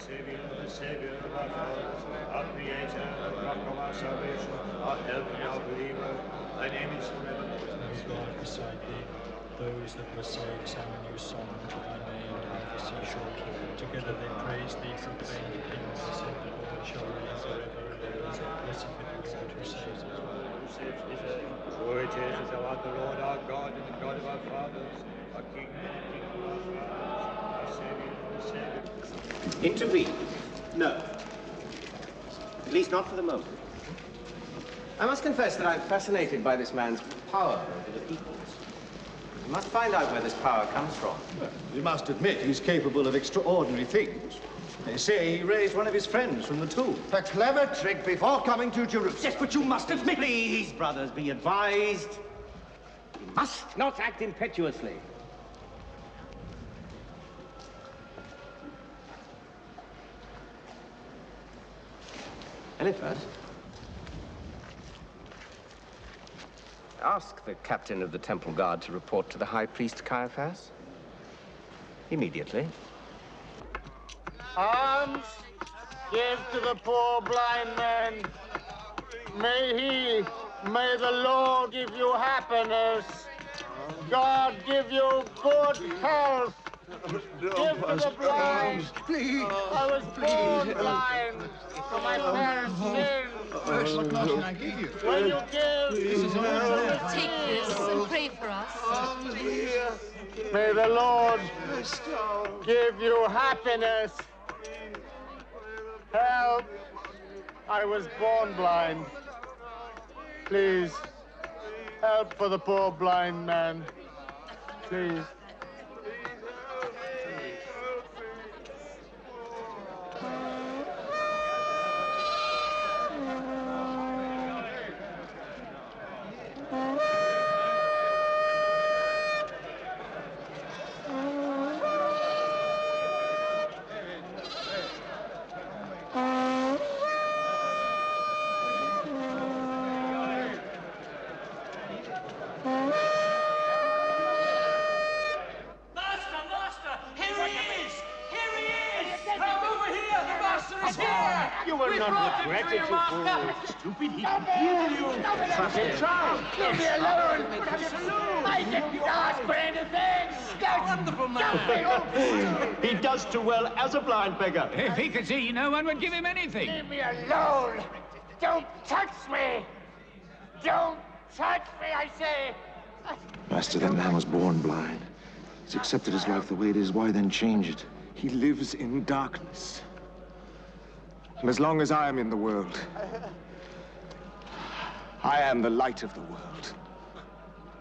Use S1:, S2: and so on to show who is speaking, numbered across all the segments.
S1: Savior of our fathers, our Creator, the rock of our salvation, our help and our believer. Thy name is forever.
S2: There is God beside thee. Those that were saved sang a new song to thy name by the seashore. Together they praise thee, proclaim the kingdom, and said that all shall reign forever and ever. Blessed be the Lord who saves Israel.
S1: Who saves Israel. For it is that thou art the Lord our God and the God of our fathers, our King and the King of our fathers, our Savior and the Savior.
S3: Intervene? No. At least not for the moment. I must confess that I'm fascinated by this man's power over the peoples. We must find out where this power comes from.
S4: Well, you must admit he's capable of extraordinary things. They say he raised one of his friends from the tomb.
S5: A clever trick before coming to Jerusalem.
S3: Yes, but you must admit. Please, brothers, be advised. You must not act impetuously. Eliphaz, ask the captain of the temple guard to report to the high priest Caiaphas. Immediately.
S6: Alms, give to the poor blind man. May the Lord give you happiness. God give you good health. Give to the blind.
S5: Please.
S6: I was born blind, so my parents sinned.
S5: What more can I give you?
S6: When you give,
S7: Take this and pray for us.
S6: may the Lord give you happiness. Help. I was born blind. Please, help for the poor blind man. Please. Stupid, he can hear you. Such a child. Leave me alone. I didn't ask for anything. Wonderful man.
S4: He does too well as a blind beggar.
S8: If he could see, no one would give him anything.
S6: Leave me alone. Don't touch me. Don't touch me, I say.
S9: Master, that man was born blind. He's accepted his life the way it is. Why then change it?
S5: He lives in darkness. And as long as I am in the world, I am the light of the world.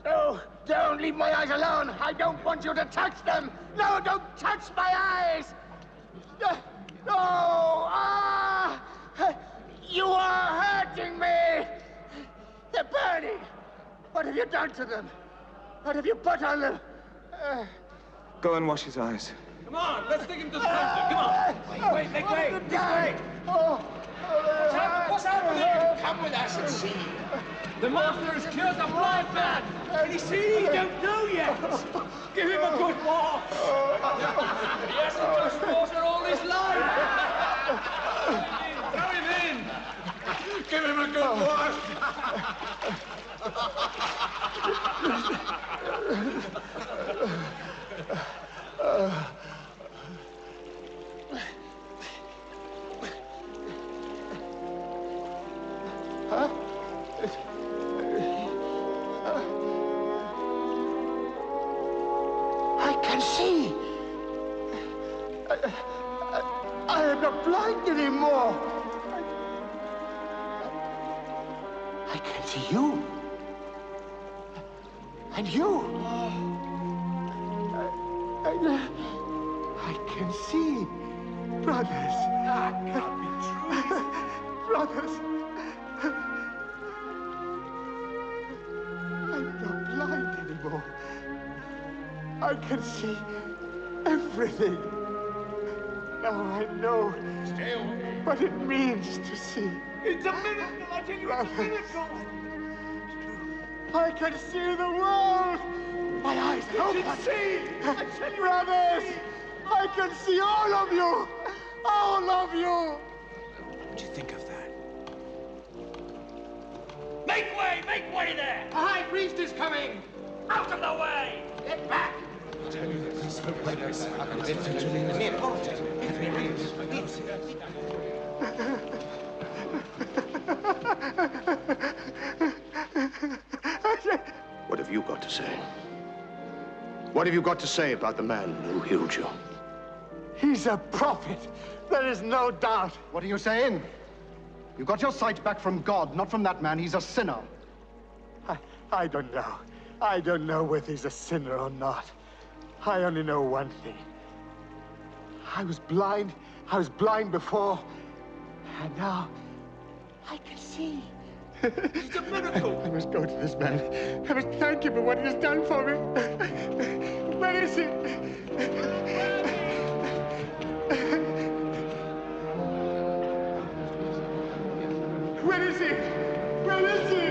S6: No, don't leave my eyes alone. I don't want you to touch them. No, don't touch my eyes. No, you are hurting me. They're burning. What have you done to them? What have you put on them?
S5: Go and wash his eyes.
S8: Come on, let's take him to the doctor. Come on. Wait, make way. This way. What's happening?
S6: Come with us and see.
S8: The master has cured the blind man. Can he see? He don't know yet. Give him a good wash. He hasn't touched water all his life. Throw him in. Give him a good wash.
S6: I can see. I am not blind anymore. I can see you. And you. I can see. Brothers. That can't be true. Brothers. I'm not blind anymore. I can see everything. Now I know what it means to see.
S8: It's a miracle, I tell you, it's a miracle.
S6: I can see the world. My eyes open.
S8: You can see. I tell you,
S6: Brothers, I can see all of you. All love you.
S9: What'd you think of that?
S8: Make way there!
S6: The high priest is coming.
S8: Out of the way!
S6: Get back.
S10: What have you got to say? What have you got to say about the man who healed you?
S6: He's a prophet. There is no doubt.
S4: What are you saying? You got your sight back from God, not from that man. He's a sinner.
S6: I don't know. I don't know whether he's a sinner or not. I only know one thing. I was blind. I was blind before. And now I can see.
S8: It's a miracle!
S6: I must go to this man. I must thank him for what he has done for me. Where is he? Where is he? Where is he?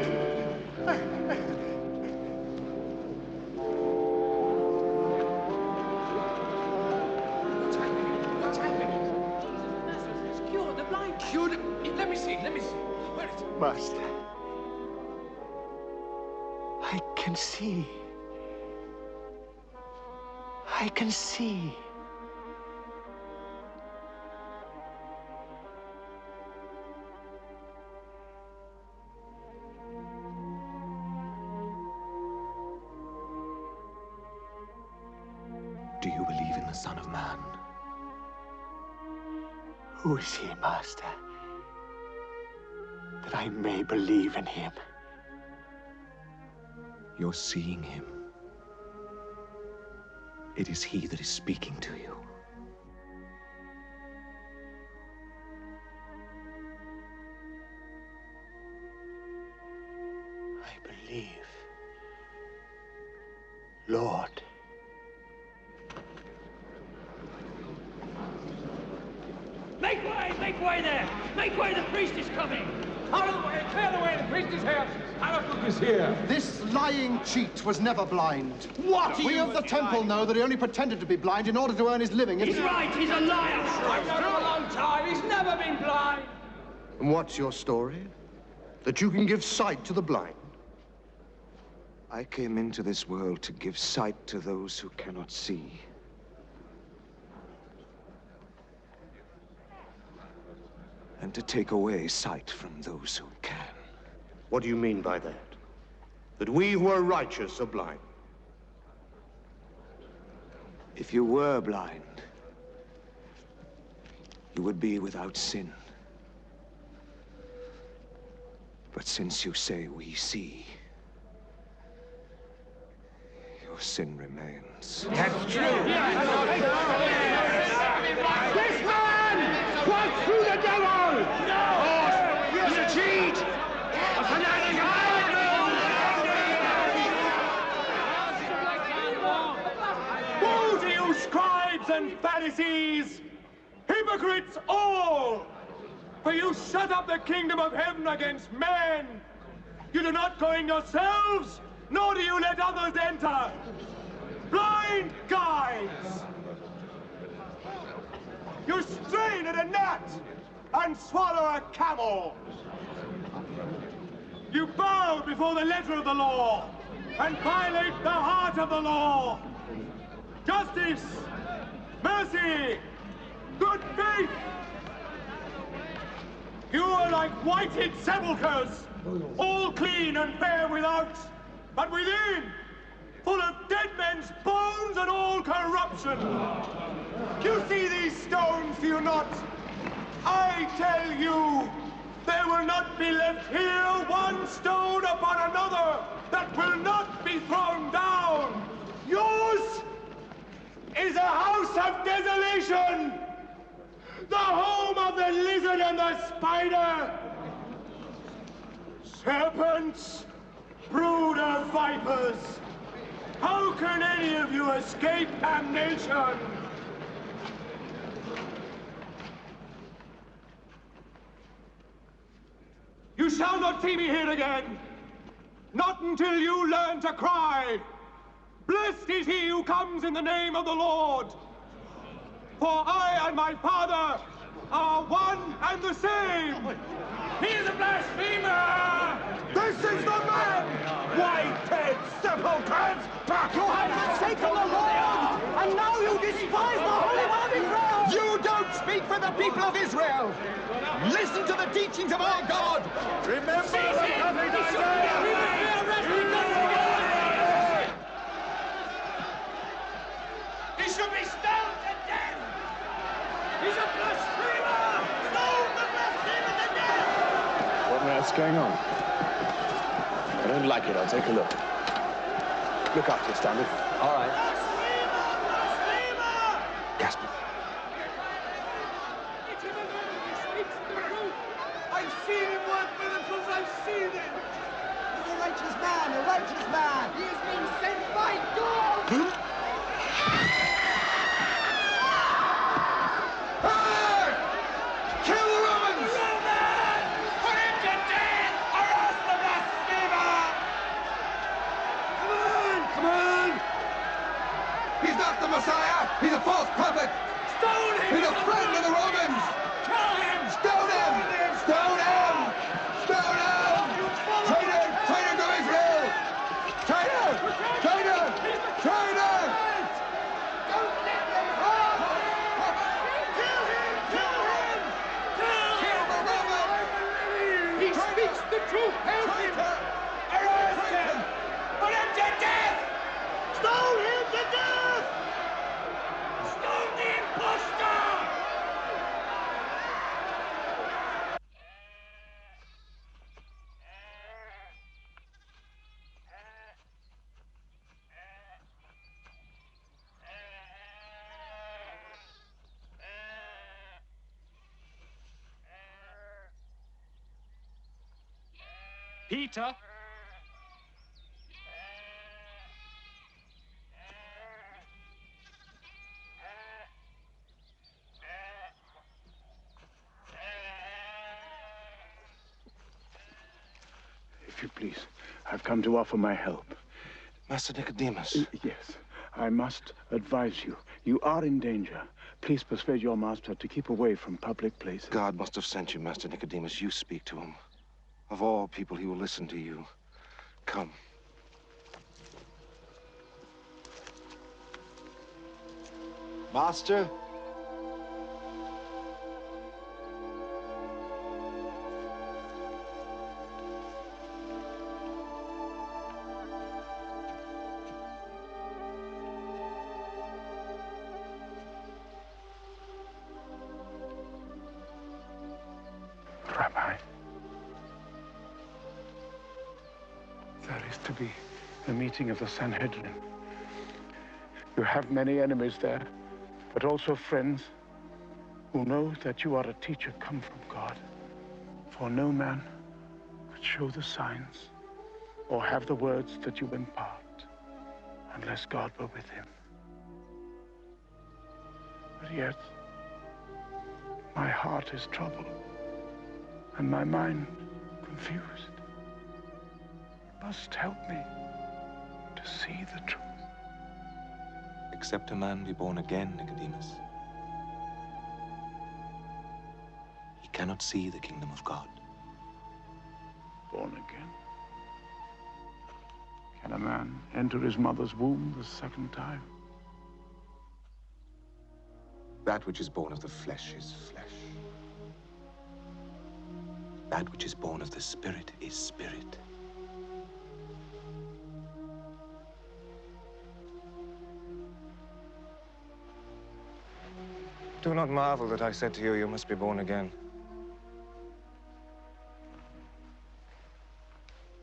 S8: What's happening? Cured the blind. Cured? Let me see. Where is it?
S6: Master, I can see. I can see.
S9: Do you believe in the Son of Man?
S6: Who is he, Master? That I may believe in him.
S9: You're seeing him. It is he that is speaking to you.
S6: I believe. Lord.
S8: Make way there! Make way, the priest is coming! Out of the way, clear the way, the priest is here! Habakkuk is here!
S4: This lying cheat was never blind.
S8: What?
S4: We of the temple know that he only pretended to be blind in order to earn his living.
S8: He's right, he's a liar! I've known him a long time, he's never been blind!
S10: And what's your story? That you can give sight to the blind?
S9: I came into this world to give sight to those who cannot see. And to take away sight from those who can.
S10: What do you mean by that? That we who are righteous are blind?
S9: If you were blind, you would be without sin. But since you say we see, your sin remains.
S8: That's true!
S6: This man wants through the devil!
S8: No! He's a cheat! A fanatic!
S6: Woe to you, scribes and Pharisees! Hypocrites all! For you shut up the kingdom of heaven against men! You do not go in yourselves, nor do you let others enter! Blind guides! You strain at a gnat and swallow a camel! You bow before the letter of the law and violate the heart of the law! Justice, mercy, good faith! You are like whited sepulchres, all clean and fair without, but within, full of dead men's bones and all corruption. You see these stones, do you not? I tell you, there will not be left here one stone upon another that will not be thrown down. Yours is a house of desolation, the home of the lizard and the spider. Serpents, brood of vipers, how can any of you escape damnation? You shall not see me here again, not until you learn to cry, "Blessed is he who comes in the name of the Lord." For I and my Father
S5: are one and the same!
S8: He is a blasphemer!
S5: This is the man! White-head sepulchres!
S11: You have forsaken the Lord, and now you despise the Holy One of Israel!
S5: You don't speak for the people of Israel! Listen to the teachings of our God! Remember the coming
S8: He should be stoned to death! He's a blasphemer! Stone the blasphemer to death!
S10: What on earth's going on? I don't like it. I'll take a look. Look after you, Standard.
S3: All right.
S8: Blasphemer! Blasphemer!
S10: Gasper.
S8: It's him alone. He speaks the truth. I've seen him work miracles. I've seen it.
S11: He's a righteous man, a righteous man!
S8: He has been sent by God!
S5: Kill the Romans!
S8: Put him to death! Arrest the blasphemer!
S5: Come on! He's not the Messiah! He's a false prophet!
S8: Stone him!
S5: He's a friend of the Romans!
S8: Kill him!
S5: Stone him! Stone him! Stone him! Traitor! Traitor to Israel! Traitor! Traitor! Traitor!
S8: Don't let them harm him! Kill him! Kill him!
S5: Kill the Romans!
S8: He speaks the truth! Help him! Arrest him! Put him to death! Stone him to death! Stone the impostor!
S2: Peter?
S12: If you please, I've come to offer my help.
S9: Master Nicodemus.
S12: Yes, I must advise you. You are in danger. Please persuade your master to keep away from public places.
S9: God must have sent you, Master Nicodemus. You speak to him. Of all people, he will listen to you. Come.
S4: Master?
S12: Rabbi, there is to be a meeting of the Sanhedrin. You have many enemies there, but also friends who know that you are a teacher come from God. For no man could show the signs or have the words that you impart unless God were with him. But yet, my heart is troubled and my mind confused. You must help me to see the truth.
S13: Except a man be born again, Nicodemus, he cannot see the kingdom of God.
S12: Born again? Can a man enter his mother's womb the second time?
S13: That which is born of the flesh is flesh. That which is born of the Spirit is spirit.
S14: Do not marvel that I said to you, you must be born again.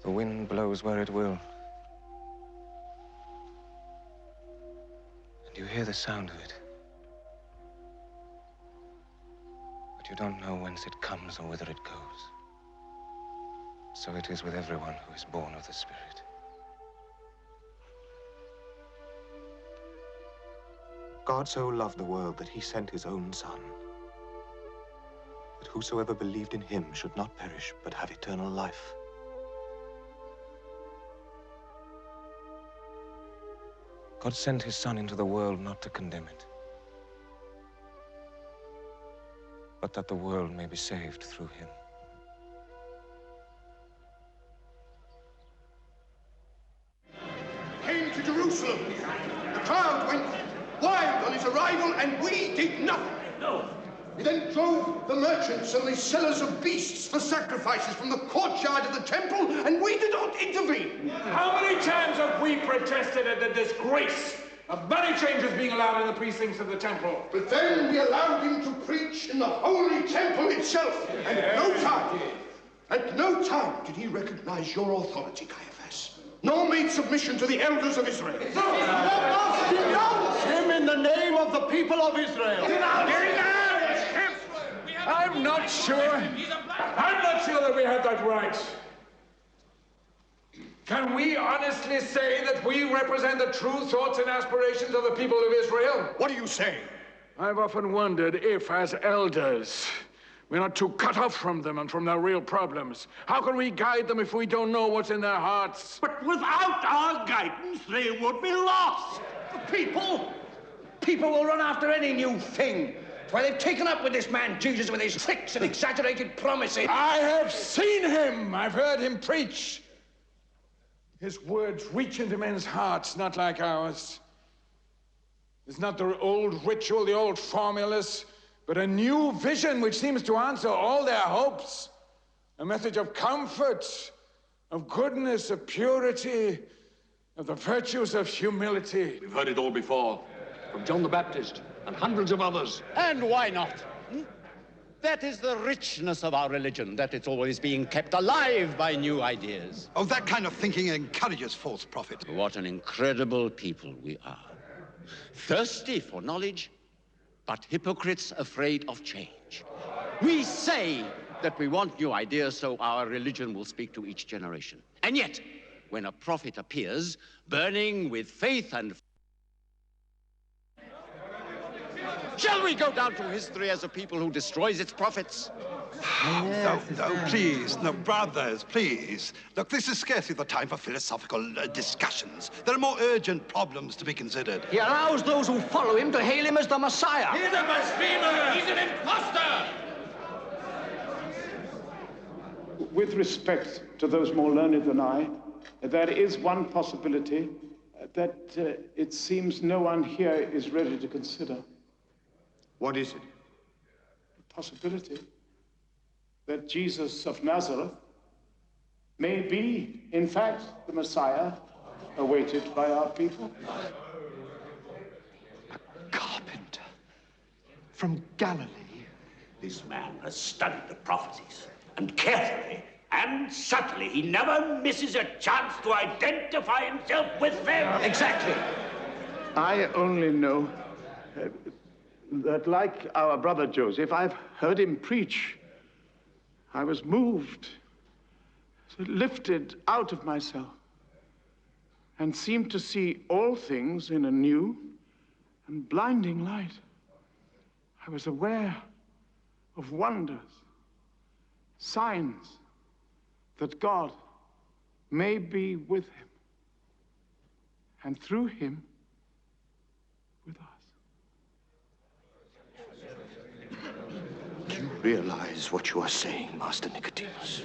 S14: The wind blows where it will. And you hear the sound of it. But you don't know whence it comes or whither it goes. So it is with everyone who is born of the Spirit.
S13: God so loved the world that he sent his own Son, that whosoever believed in him should not perish, but have eternal life.
S14: God sent his Son into the world not to condemn it, but that the world may be saved through him.
S10: Came to Jerusalem. The crowd went wild on his arrival, and we did nothing. No. He then drove the merchants and the sellers of beasts for sacrifices from the courtyard of the temple, and we did not intervene.
S5: How many times have we protested at the disgrace of money changers being allowed in the precincts of the temple?
S10: But then we allowed him to preach in the holy temple itself, and at no time did he recognize your authority, Caiaphas, nor made submission to the elders of Israel.
S5: Denounce him in the name of the people of Israel. Denounce him! I'm not sure that we have that right. Can we honestly say that we represent the true thoughts and aspirations of the people of Israel?
S10: What do you say?
S5: I've often wondered if, as elders, we're not too cut off from them and from their real problems. How can we guide them if we don't know what's in their hearts?
S8: But without our guidance, they would be lost. People will run after any new thing. Why, they've taken up with this man Jesus with his tricks and exaggerated promises.
S5: I have seen him. I've heard him preach. His words reach into men's hearts, not like ours. It's not the old ritual, the old formulas, but a new vision which seems to answer all their hopes. A message of comfort, of goodness, of purity, of the virtues of humility.
S15: We've heard it all before, from John the Baptist and hundreds of others.
S16: And why not? That is the richness of our religion, that it's always being kept alive by new ideas.
S17: Oh, that kind of thinking encourages false prophet.
S16: What an incredible people we are. Thirsty for knowledge, but hypocrites afraid of change. We say that we want new ideas so our religion will speak to each generation. And yet, when a prophet appears, burning with faith and shall we go down through history as a people who destroys its prophets?
S17: No, please. No, brothers, please. Look, this is scarcely the time for philosophical discussions. There are more urgent problems to be considered.
S8: He allows those who follow him to hail him as the Messiah.
S5: He's a blasphemer! He's an imposter!
S12: With respect to those more learned than I, there is one possibility that it seems no one here is ready to consider.
S10: What is it?
S12: The possibility that Jesus of Nazareth may be, in fact, the Messiah awaited by our people.
S17: A carpenter from Galilee.
S8: This man has studied the prophecies, and carefully and subtly, he never misses a chance to identify himself with them. Exactly.
S12: I only know that, like our brother Joseph, I've heard him preach. I was moved, lifted out of myself, and seemed to see all things in a new and blinding light. I was aware of wonders, signs that God may be with him, and through him, with us.
S10: Do you realize what you are saying, Master Nicodemus?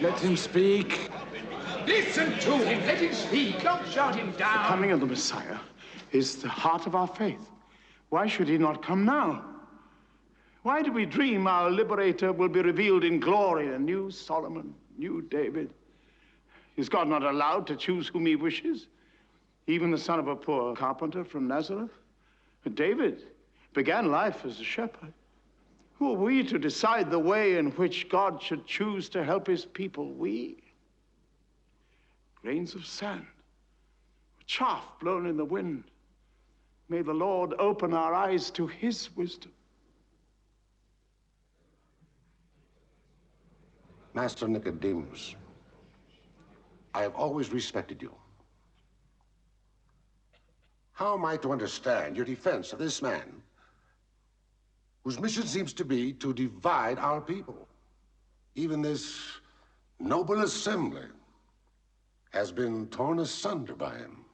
S5: Let him speak.
S8: Listen to him. Let him speak. Don't shut him down.
S12: The coming of the Messiah is the heart of our faith. Why should he not come now? Why do we dream our liberator will be revealed in glory, a new Solomon, new David? Is God not allowed to choose whom he wishes? Even the son of a poor carpenter from Nazareth? But David began life as a shepherd. Who are we to decide the way in which God should choose to help his people? We, grains of sand, chaff blown in the wind. May the Lord open our eyes to his wisdom.
S18: Master Nicodemus, I have always respected you. How am I to understand your defense of this man, whose mission seems to be to divide our people? Even this noble assembly has been torn asunder by him.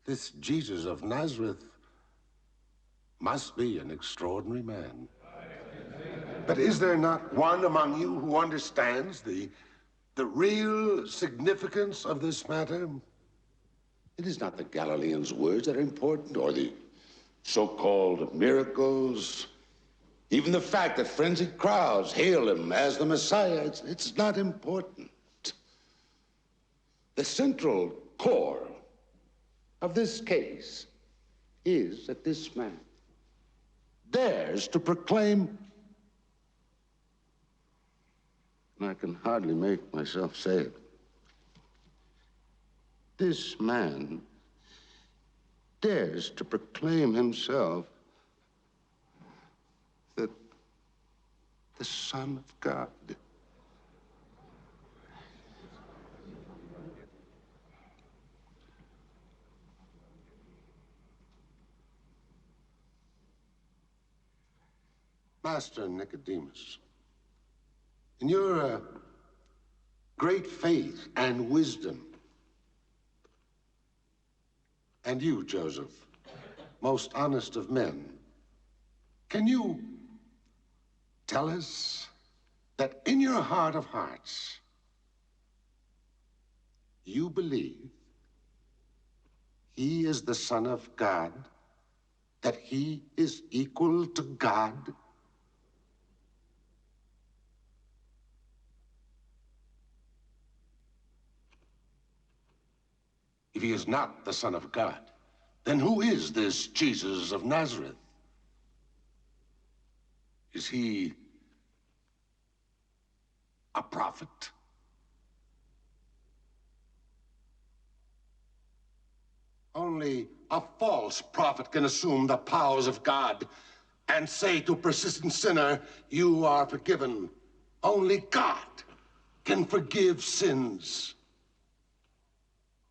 S18: This Jesus of Nazareth must be an extraordinary man. But is there not one among you who understands the real significance of this matter?
S9: It is not the Galilean's words that are important, or the so-called miracles. Even the fact that frenzied crowds hail him as the Messiah, it's not important. The central core of this case is that this man dares to proclaim, and I can hardly make myself say it, this man dares to proclaim himself the Son of God.
S18: Master Nicodemus, in your great faith and wisdom, and you, Joseph, most honest of men, can you tell us that in your heart of hearts, you believe he is the Son of God, that he is equal to God? If he is not the Son of God, then who is this Jesus of Nazareth? Is he a prophet? Only a false prophet can assume the powers of God and say to a persistent sinner, you are forgiven. Only God can forgive sins.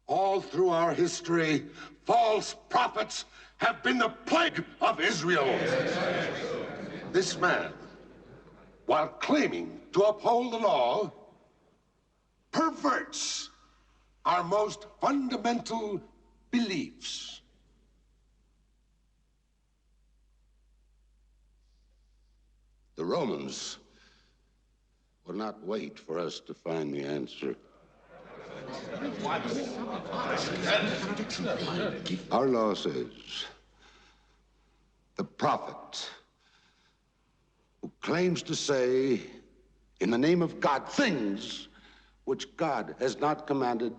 S18: All through our history, false prophets have been the plague of Israel. This man, while claiming to uphold the law, perverts our most fundamental beliefs.
S9: The Romans will not wait for us to find the answer. Our law says the prophet who claims to say in the name of God things which God has not commanded,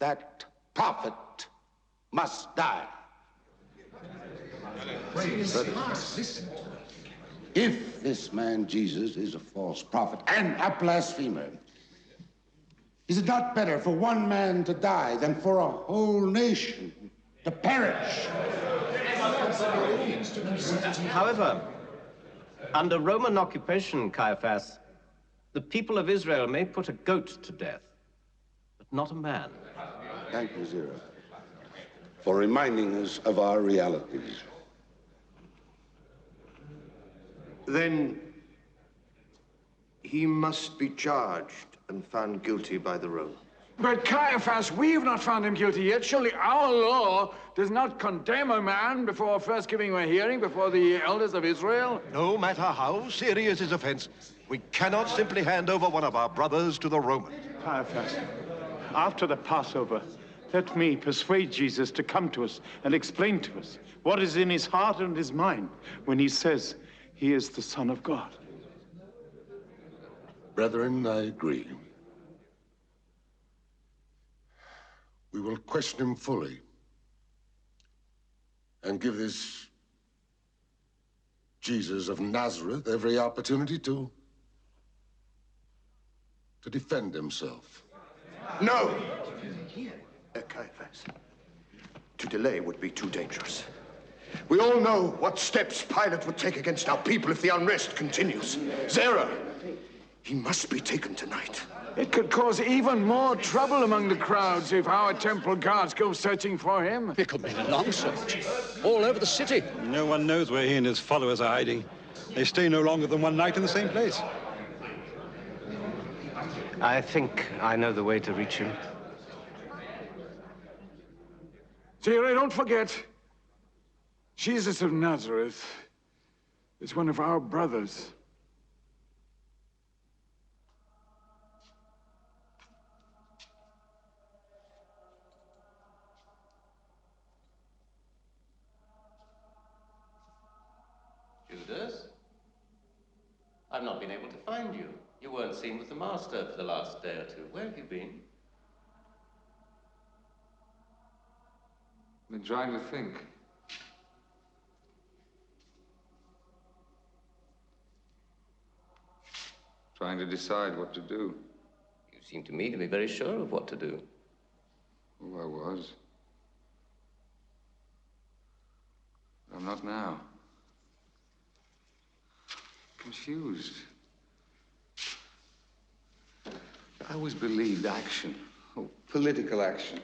S9: that prophet must die. Brothers, if this man Jesus is a false prophet and a blasphemer, is it not better for one man to die than for a whole nation to perish?
S3: However, under Roman occupation, Caiaphas, the people of Israel may put a goat to death, but not a man.
S9: Thank you, Zero, for reminding us of our realities.
S13: Then he must be charged and found guilty by the Romans.
S5: But Caiaphas, we've not found him guilty yet. Surely our law does not condemn a man before first giving him a hearing before the elders of Israel?
S10: No matter how serious his offense, we cannot simply hand over one of our brothers to the Romans.
S12: Caiaphas, after the Passover, let me persuade Jesus to come to us and explain to us what is in his heart and his mind when he says he is the Son of God.
S18: Brethren, I agree. We will question him fully and give this Jesus of Nazareth every opportunity to defend himself.
S10: No! Caiaphas, to delay would be too dangerous. We all know what steps Pilate would take against our people if the unrest continues. Zara, he must be taken tonight.
S5: It could cause even more trouble among the crowds if our temple guards go searching for him.
S16: It could mean a long search, all over the city.
S17: No one knows where he and his followers are hiding. They stay no longer than one night in the same place.
S3: I think I know the way to reach him.
S5: Zero, don't forget, Jesus of Nazareth is one of our brothers.
S19: Judas? I've not been able to find you. You weren't seen with the Master for the last day or two. Where have you been?
S20: I've been trying to think. Trying to decide what to do.
S19: You seem to me to be very sure of what to do.
S20: Oh, I was. I'm not now. Confused. I always believed action, political action,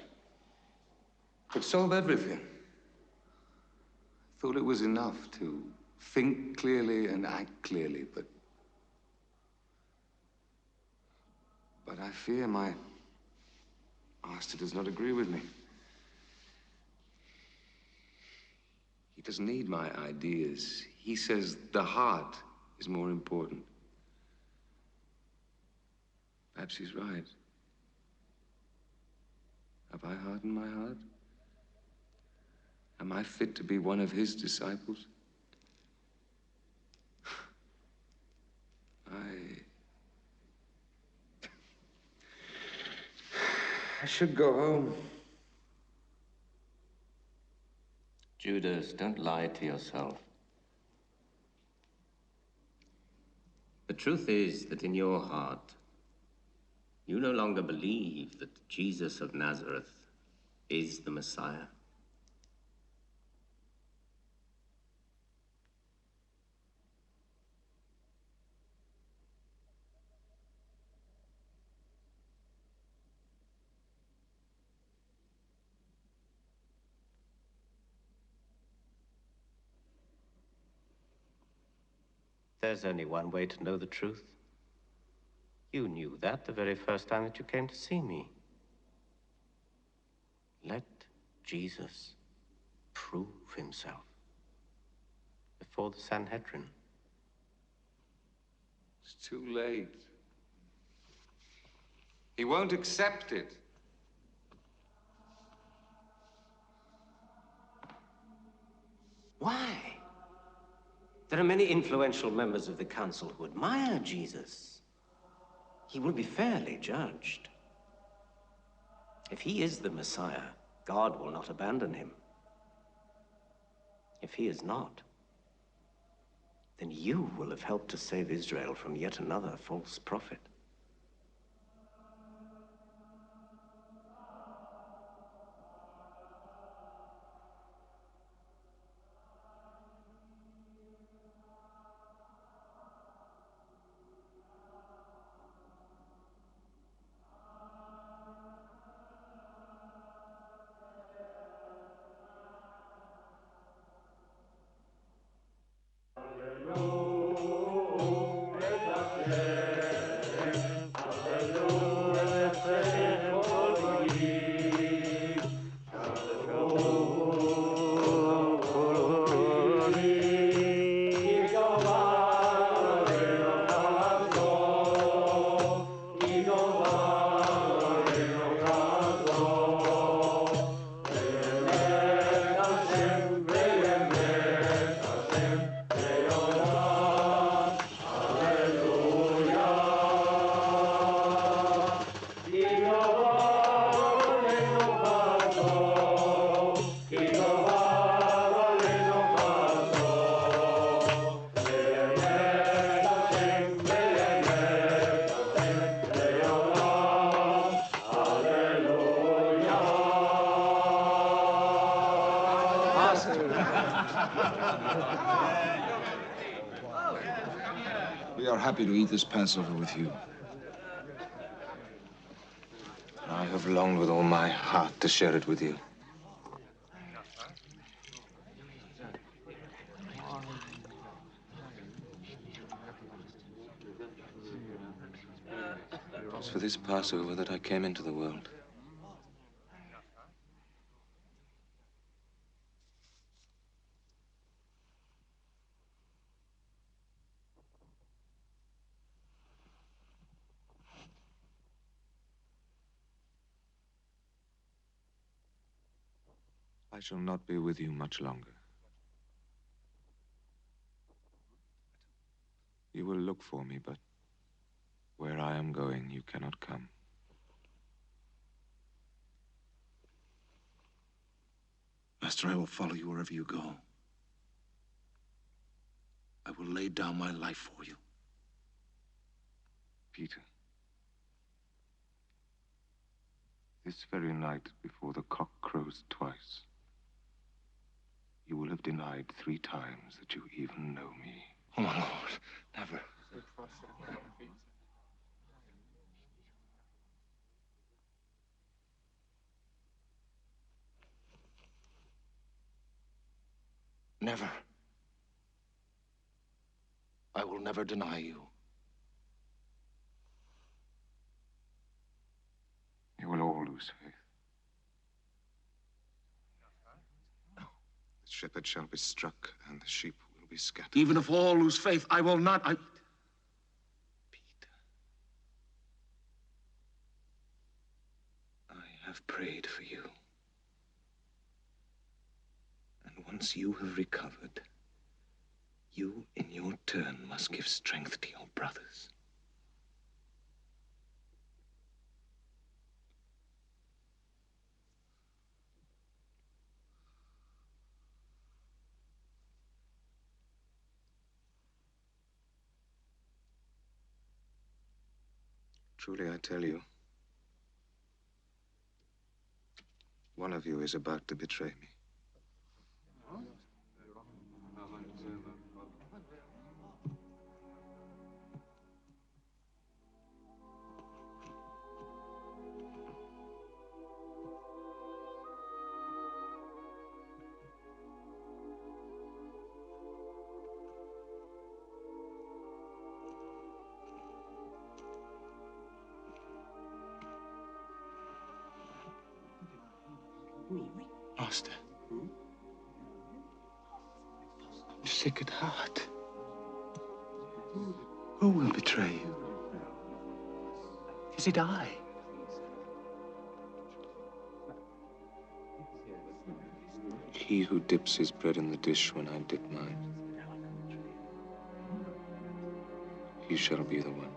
S20: could solve everything. I thought it was enough to think clearly and act clearly, but I fear my master does not agree with me. He doesn't need my ideas. He says the heart is more important. Perhaps he's right. Have I hardened my heart? Am I fit to be one of his disciples? I should go home.
S19: Judas, don't lie to yourself. The truth is that in your heart, you no longer believe that Jesus of Nazareth is the Messiah. There's only one way to know the truth. You knew that the very first time that you came to see me. Let Jesus prove himself before the Sanhedrin.
S20: It's too late. He won't accept it.
S19: Why? There are many influential members of the council who admire Jesus. He will be fairly judged. If he is the Messiah, God will not abandon him. If he is not, then you will have helped to save Israel from yet another false prophet.
S20: We are happy to eat this Passover with you.
S14: I have longed with all my heart to share it with you. It was for this Passover that I came into the world. I shall not be with you much longer. You will look for me, but where I am going, you cannot come.
S21: Master, I will follow you wherever you go. I will lay down my life for you.
S14: Peter, this very night before the cock crows twice, you will have denied 3 times that you even know me.
S21: Oh, my Lord, never. Never. I will never deny you.
S14: You will all lose faith. The shepherd shall be struck, and the sheep will be scattered.
S21: Even if all lose faith, I will not.
S14: Peter. I have prayed for you. And once you have recovered, you, in your turn, must give strength to your brothers. Truly, I tell you, one of you is about to betray me.
S21: Master. I'm sick at heart. Who will betray you? Is it I?
S14: He who dips his bread in the dish when I dip mine, he shall be the one.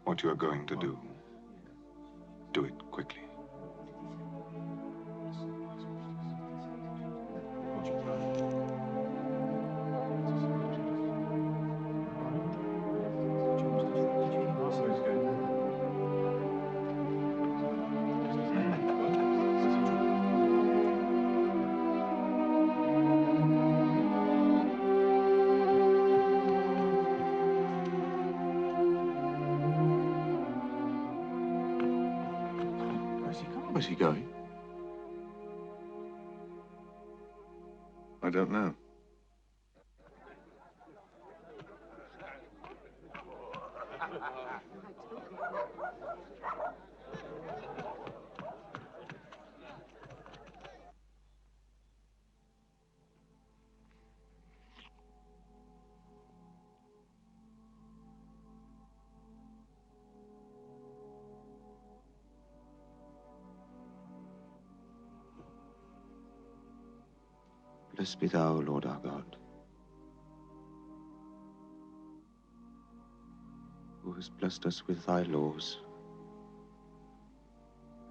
S14: What you are going to do, do it quickly.
S21: Where's he going?
S14: I don't know. Blessed be thou, Lord our God, who hast blessed us with thy laws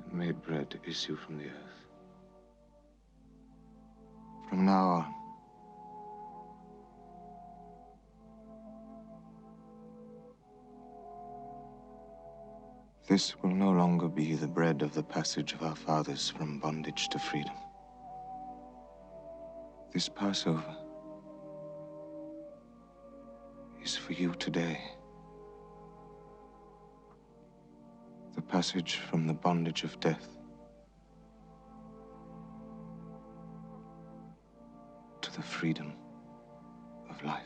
S14: and made bread to issue from the earth. From now on, this will no longer be the bread of the passage of our fathers from bondage to freedom. This Passover is for you today. The passage from the bondage of death freedom of life.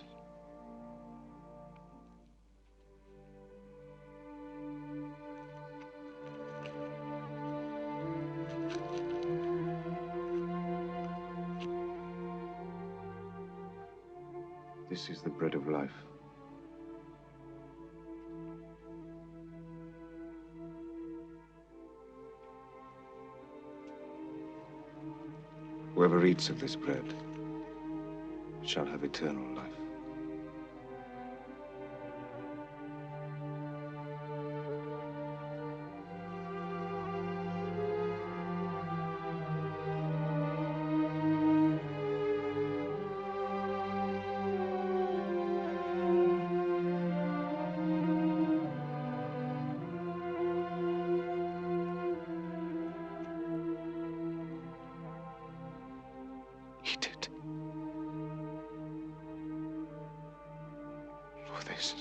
S14: This is the bread of life. Whoever eats of this bread shall have eternal life.
S13: Eat it. For this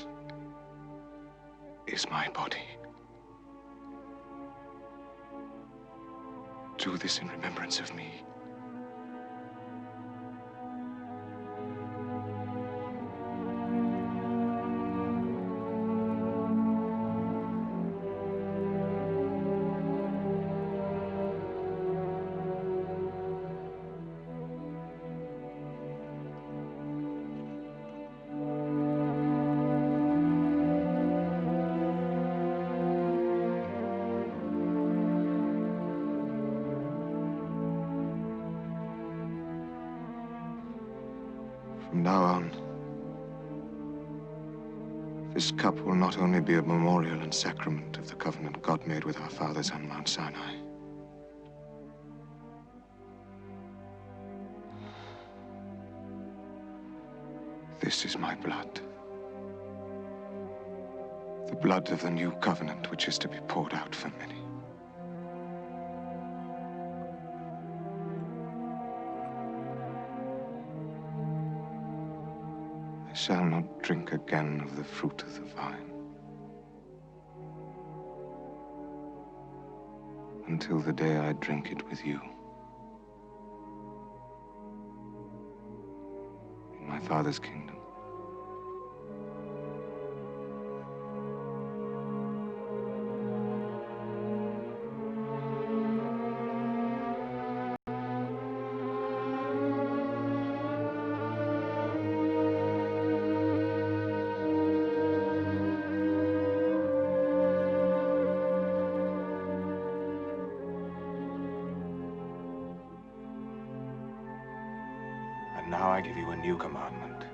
S13: is my body. Do this in remembrance of me.
S14: From now on, this cup will not only be a memorial and sacrament of the covenant God made with our fathers on Mount Sinai. This is my blood. The blood of the new covenant which is to be poured out for many. I shall not drink again of the fruit of the vine until the day I drink it with you in my Father's kingdom.
S13: And now I give you a new commandment.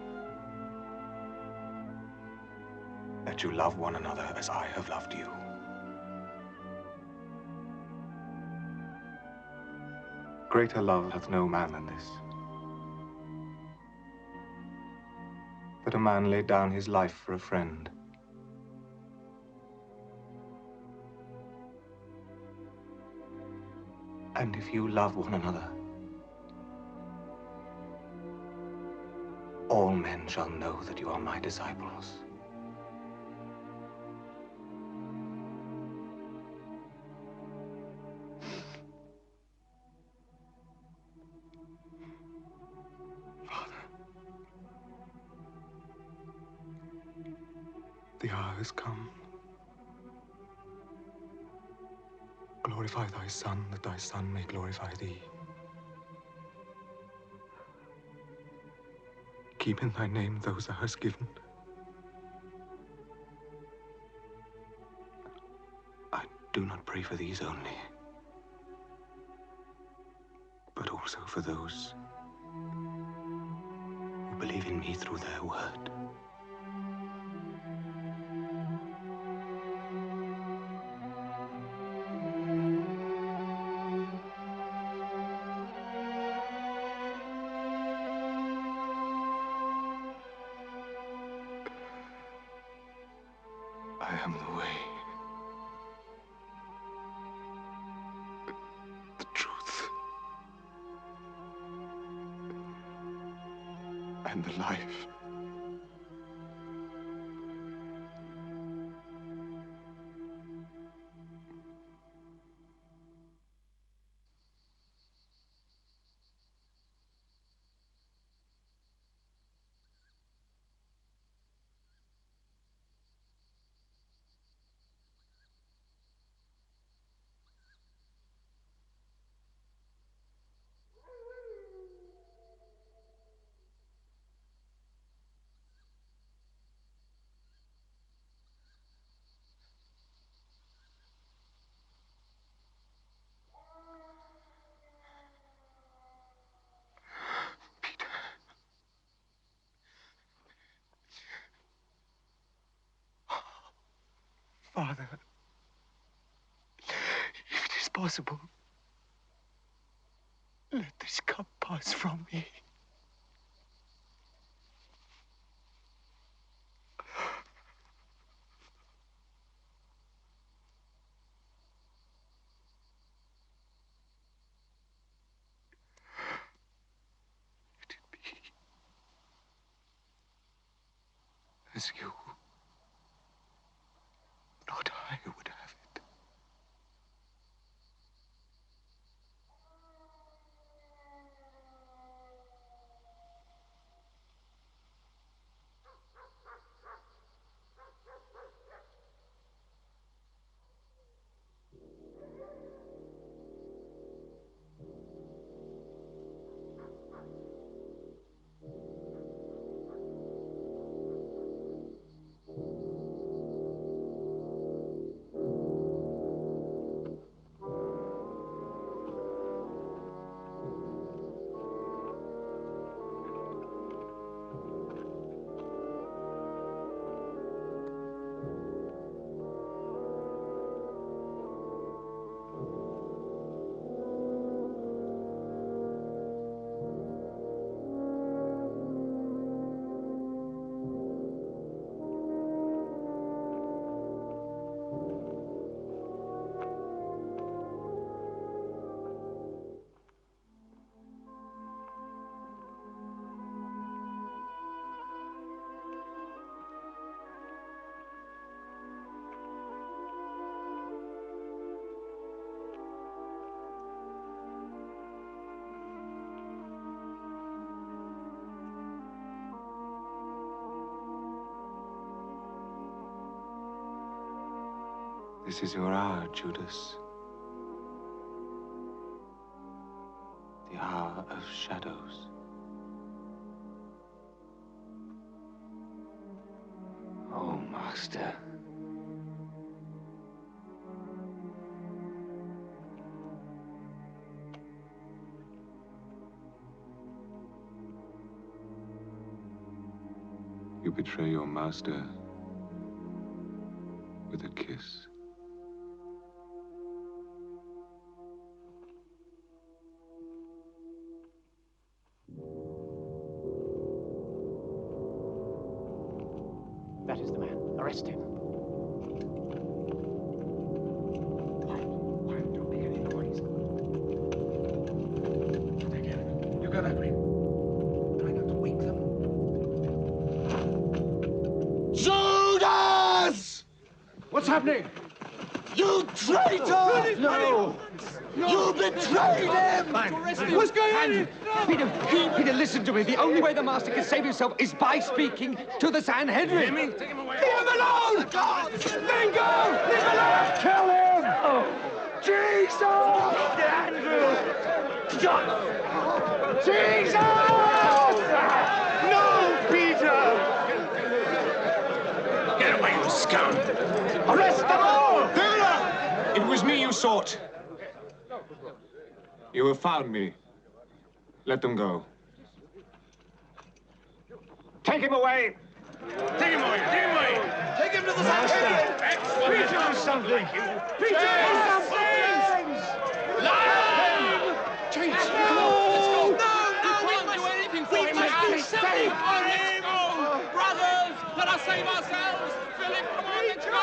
S13: That you love one another as I have loved you. Greater love hath no man than this, that a man laid down his life for a friend. And if you love one another, all men shall know that you are my disciples. Father, the hour has come. Glorify thy Son, that thy Son may glorify thee. Keep in thy name those thou hast given. I do not pray for these only, but also for those who believe in me through their word.
S14: I am the way, the truth, and the life.
S13: Father, if it is possible, let this cup pass from me. Let it be as you, not I, would have it. This is your hour, Judas. The hour of shadows.
S20: Oh, Master.
S14: You betray your master with a kiss.
S19: That is the man. Arrest him.
S5: Don't make any noise. You got that ring? Try not to wake them.
S10: Judas!
S5: What's happening?
S10: You traitor!
S5: No!
S10: You betrayed him!
S5: What's going on?
S13: Peter, listen to me. The only way the master can save himself is by speaking to the Sanhedrin.
S5: Take him away.
S10: Leave him alone! God! Let him go! Leave him alone! Kill him! Jesus!
S13: Andrew!
S10: Jesus! No, Peter!
S15: Get away, you scum!
S10: Arrest them all!
S15: Peter! It was me you sought. You have found me. Let them go.
S10: Take him away!
S15: Take him away! Take him away!
S10: Take him to the Sanhedrin!
S15: Peter,
S10: do something!
S15: Peter,
S10: do something! Lion!
S15: Jesus!
S10: Let's go!
S7: No, we must do anything for him.
S10: Let's save
S7: him! Brothers, let us save ourselves. Philip, come on, let's go.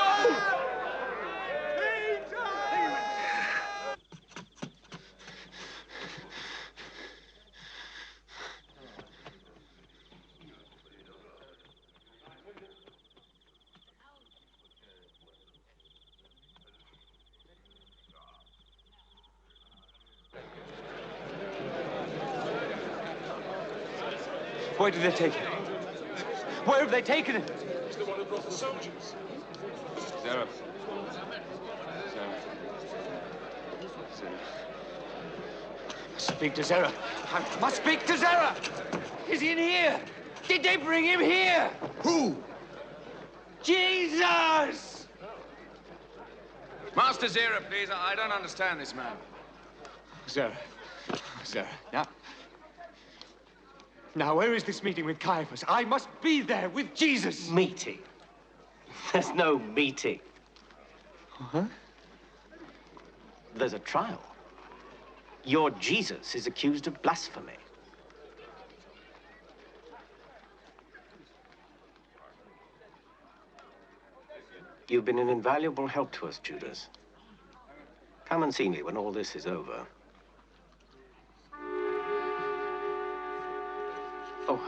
S13: Where did they take him? Where have they taken him?
S15: He's the one who brought the soldiers.
S20: Sarah.
S13: Speak to Zara. I must speak to Zara. Is he in here? Did they bring him here?
S10: Who?
S13: Jesus!
S15: Master Zera, please. I don't understand this man.
S13: Zara. Now, where is this meeting with Caiaphas? I must be there with Jesus.
S19: Meeting? There's no meeting.
S13: Huh?
S19: There's a trial. Your Jesus is accused of blasphemy. You've been an invaluable help to us, Judas. Come and see me when all this is over. Oh.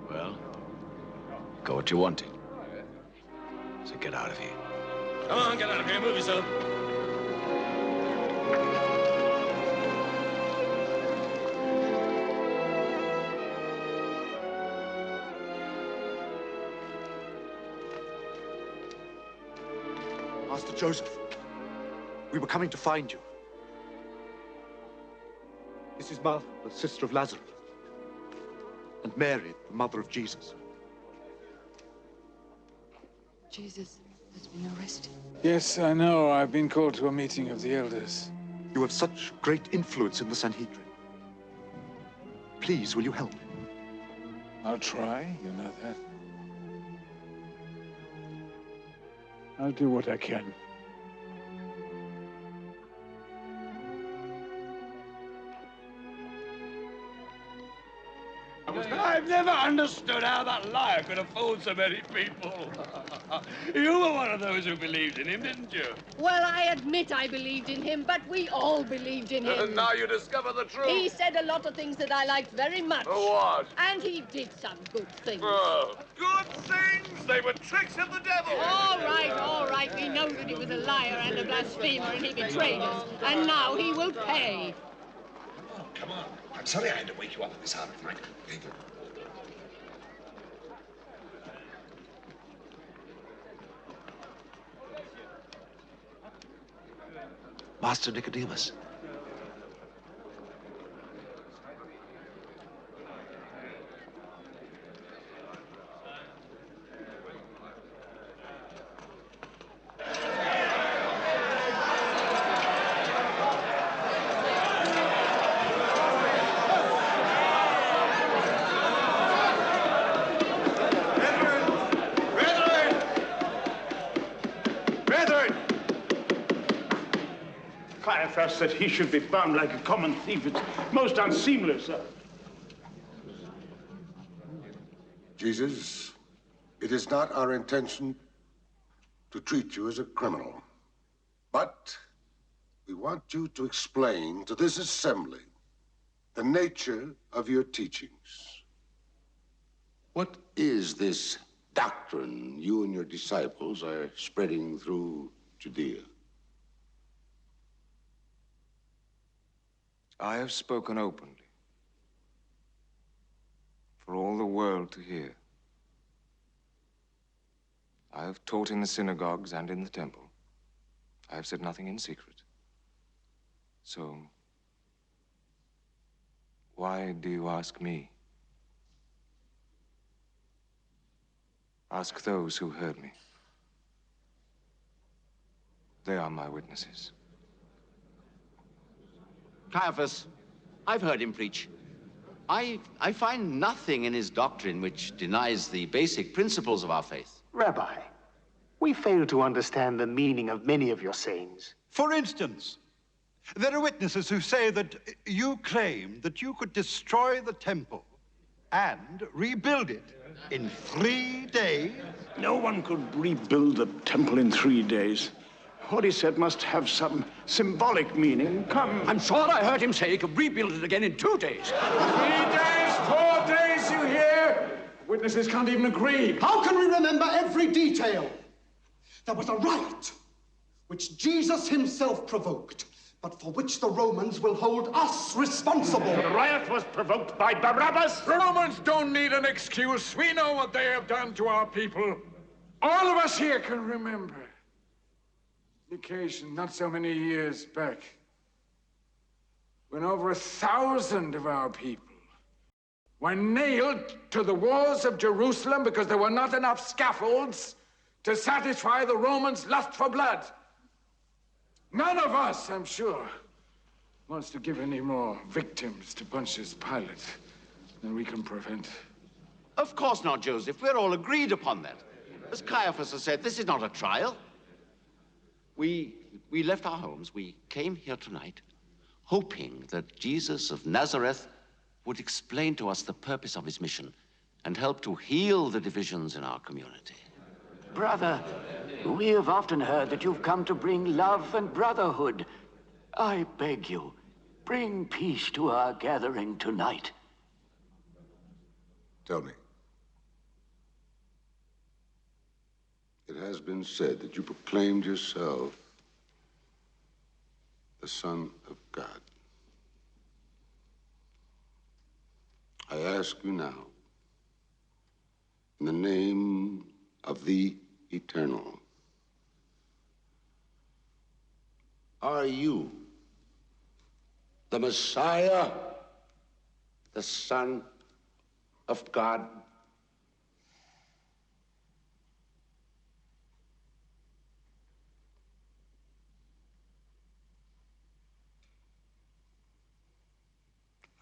S1: Well, got what you wanted. So get out of here.
S7: Come on, get out of here. Move yourself.
S10: Master Joseph, we were coming to find you. This is Martha, the sister of Lazarus, and Mary, the mother of Jesus.
S22: Jesus has been arrested.
S5: Yes, I know. I've been called to a meeting of the elders.
S10: You have such great influence in the Sanhedrin. Please, will you help?
S5: I'll try, you know that. I'll do what I can.
S7: I've never understood how that liar could have fooled so many people. You were one of those who believed in him, didn't you?
S22: Well, I admit I believed in him, but we all believed in him.
S7: And now you discover the truth.
S22: He said a lot of things that I liked very much.
S7: What?
S22: And he did some good things.
S7: Oh, good things? They were tricks of the devil.
S22: All right. We know that he was a liar and a blasphemer and he betrayed us. And now he will pay.
S17: Come on. I'm sorry I had to wake you up at this hour of night.
S10: Master Nicodemus.
S12: Caiaphas said he should be bound like a common thief. It's most unseemly, sir.
S18: Jesus, it is not our intention to treat you as a criminal, but we want you to explain to this assembly the nature of your teachings.
S9: What is this doctrine you and your disciples are spreading through Judea?
S14: I have spoken openly for all the world to hear. I have taught in the synagogues and in the temple. I have said nothing in secret. So, why do you ask me? Ask those who heard me. They are my witnesses.
S16: Caiaphas, I've heard him preach. I find nothing in his doctrine which denies the basic principles of our faith.
S23: Rabbi, we fail to understand the meaning of many of your sayings.
S17: For instance, there are witnesses who say that you claim that you could destroy the temple and rebuild it in 3 days.
S12: No one could rebuild the temple in 3 days. What he said must have some symbolic meaning. Come.
S16: I'm sure I heard him say he could rebuild it again in 2 days.
S5: 3 days, 4 days, you hear? Witnesses can't even agree.
S11: How can we remember every detail? There was a riot, which Jesus himself provoked, but for which the Romans will hold us responsible.
S12: The riot was provoked by Barabbas.
S5: The Romans don't need an excuse. We know what they have done to our people. All of us here can remember the occasion not so many years back when over 1,000 of our people were nailed to the walls of Jerusalem because there were not enough scaffolds to satisfy the Romans' lust for blood. None of us, I'm sure, wants to give any more victims to Pontius Pilate than we can prevent.
S16: Of course not, Joseph. We're all agreed upon that. As Caiaphas has said, this is not a trial. We left our homes. We came here tonight hoping that Jesus of Nazareth would explain to us the purpose of his mission and help to heal the divisions in our community.
S2: Brother, we have often heard that you've come to bring love and brotherhood. I beg you, bring peace to our gathering tonight.
S18: Tell me. It has been said that you proclaimed yourself the Son of God. I ask you now, in the name of the Eternal, are you the Messiah, the Son of God?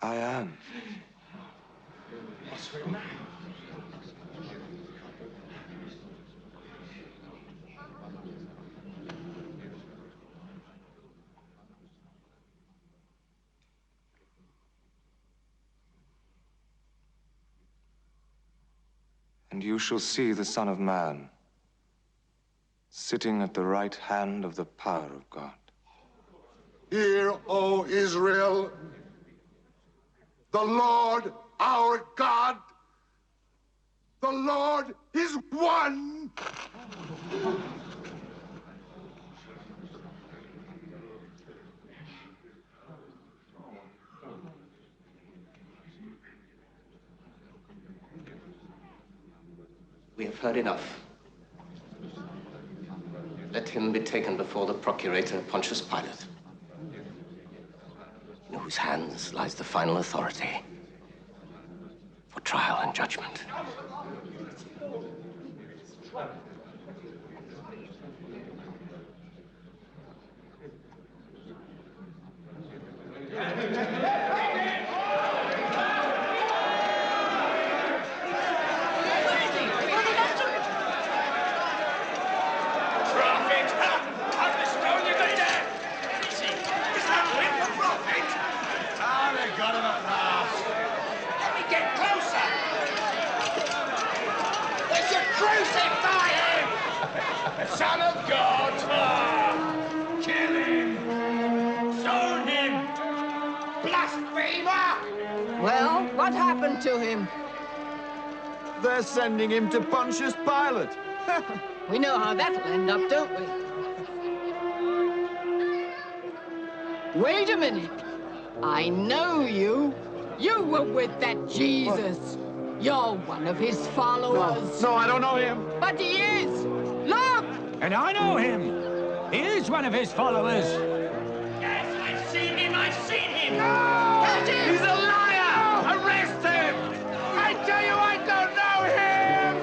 S13: I am. And you shall see the Son of Man sitting at the right hand of the power of God.
S18: Hear, O Israel, the Lord our God, the Lord is one.
S19: We have heard enough. Let him be taken before the procurator Pontius Pilate, in whose hands lies the final authority for trial and judgment.
S8: Son of God! Kill him! Stone him! Blasphemer!
S4: Well, what happened to him?
S6: They're sending him to Pontius Pilate.
S4: We know how that'll end up, don't we? Wait a minute. I know you. You were with that Jesus. You're one of his followers.
S6: No, I don't know him.
S4: But he is. Look!
S8: And I know him. He is one of his followers. Yes, I've seen him. I've seen him. No!
S6: He's a liar! No! Arrest him! I tell you, I don't know him!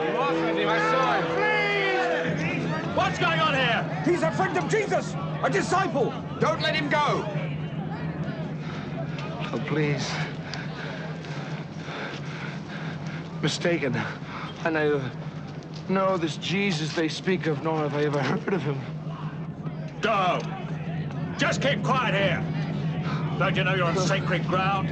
S8: He was with him. I saw him. Please! What's going on here?
S6: He's a friend of Jesus, a disciple. Don't let him go.
S12: Oh, please. Mistaken. I neither know this Jesus they speak of, nor have I ever heard of him.
S8: Go! Just keep quiet here. Don't you know you're on sacred ground?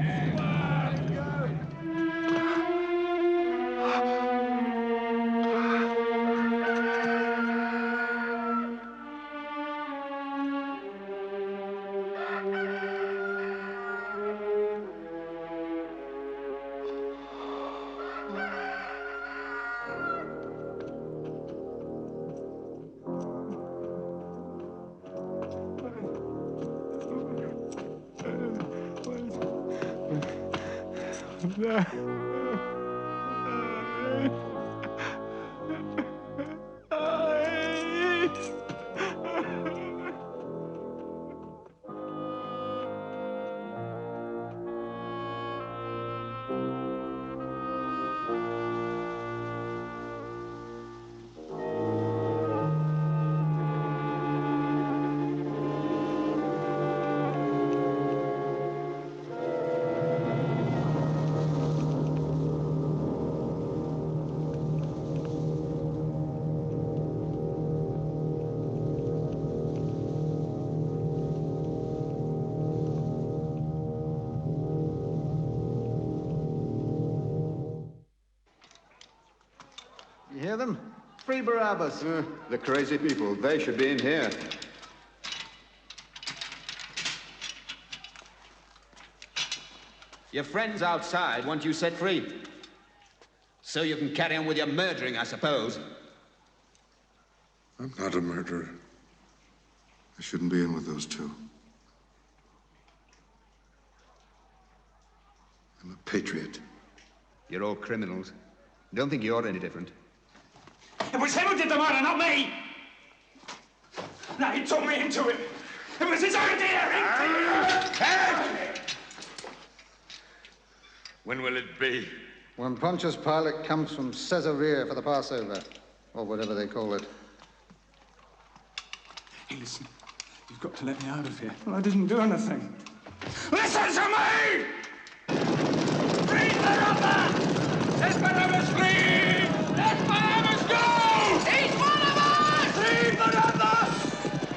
S3: You hear them? Free Barabbas.
S20: The crazy people, they should be in here.
S21: Your friends outside want you set free. So you can carry on with your murdering, I suppose.
S18: I'm not a murderer. I shouldn't be in with those two. I'm a patriot.
S21: You're all criminals. Don't think you're any different.
S6: It was him who did the murder, not me! Now he took me into it. It was his idea!
S7: When will it be?
S3: When Pontius Pilate comes from Caesarea for the Passover, or whatever they call it.
S5: Hey, listen. You've got to let me out of here. Well, I didn't do anything.
S6: Listen to me! Free Barabbas! Let Barabbas free! Let Barabbas go! He's one of us! Free Barabbas!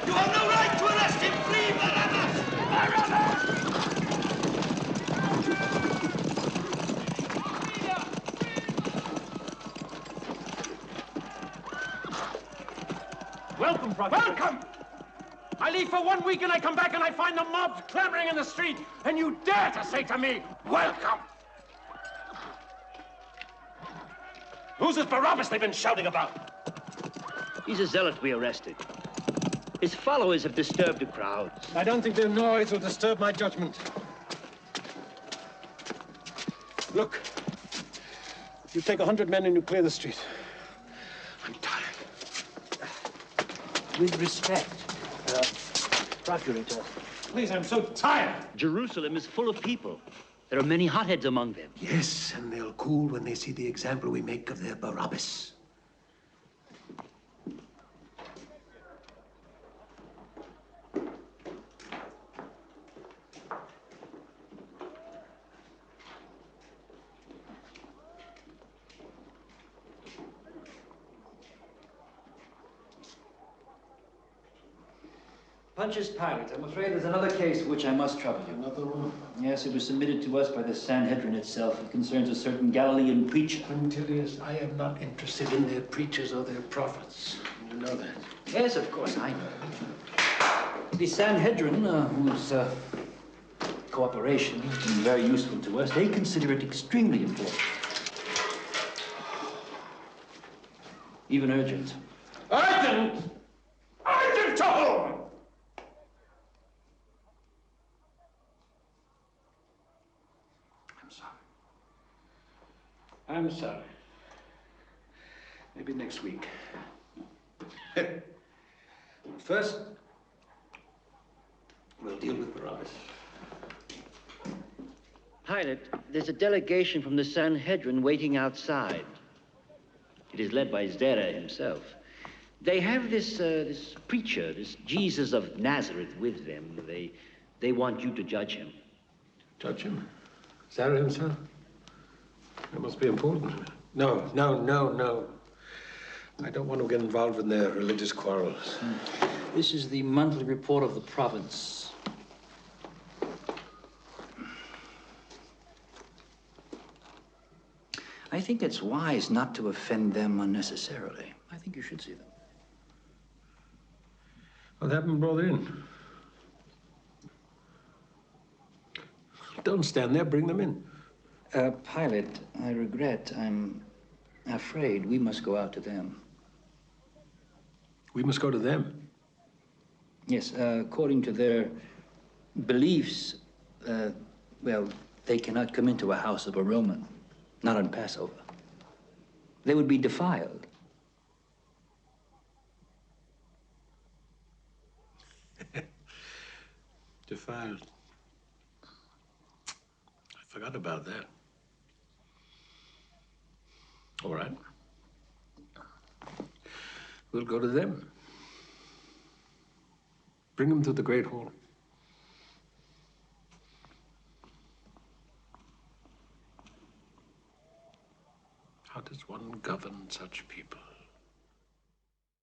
S6: You have no right to arrest him! Free Barabbas! Barabbas!
S15: Welcome, Prophet. Welcome! I leave for 1 week and I come back and I find the mob clamoring in the street, and you dare to say to me, welcome! Who's this Barabbas they've been shouting about?
S24: He's a zealot we arrested. His followers have disturbed the crowds.
S15: I don't think their noise will disturb my judgment. Look, you take 100 men and you clear the street. I'm tired.
S24: With respect, Procurator.
S15: Please, I'm so tired.
S24: Jerusalem is full of people. There are many hotheads among them.
S25: Yes, and they'll cool when they see the example we make of their Barabbas.
S26: Pontius Pilate, I'm afraid there's another case for which I must trouble you.
S10: Another one?
S26: Yes, it was submitted to us by the Sanhedrin itself. It concerns a certain Galilean preacher.
S10: Quintilius, I am not interested in their preachers or their prophets. You know that.
S26: Yes, of course, I know. The Sanhedrin, whose cooperation has been very useful to us, they consider it extremely important. Even urgent.
S6: Urgent? Urgent to whom?
S10: I'm sorry. Maybe next week. First, we'll deal with Barabbas.
S24: Pilate, there's a delegation from the Sanhedrin waiting outside. It is led by Zerah himself. They have this preacher, this Jesus of Nazareth with them. They want you to judge him.
S10: Judge him? Zara himself? That must be important. No. I don't want to get involved in their religious quarrels.
S26: This is the monthly report of the province. I think it's wise not to offend them unnecessarily. I think you should see them.
S10: Well, they haven't been brought in. Don't stand there, bring them in.
S26: Pilate, I regret. I'm afraid we must go out to them.
S10: We must go to them?
S26: Yes, according to their beliefs, well, they cannot come into a house of a Roman, not on Passover. They would be defiled.
S10: Defiled. I forgot about that. All right. We'll go to them. Bring them to the Great Hall. How does one govern such people?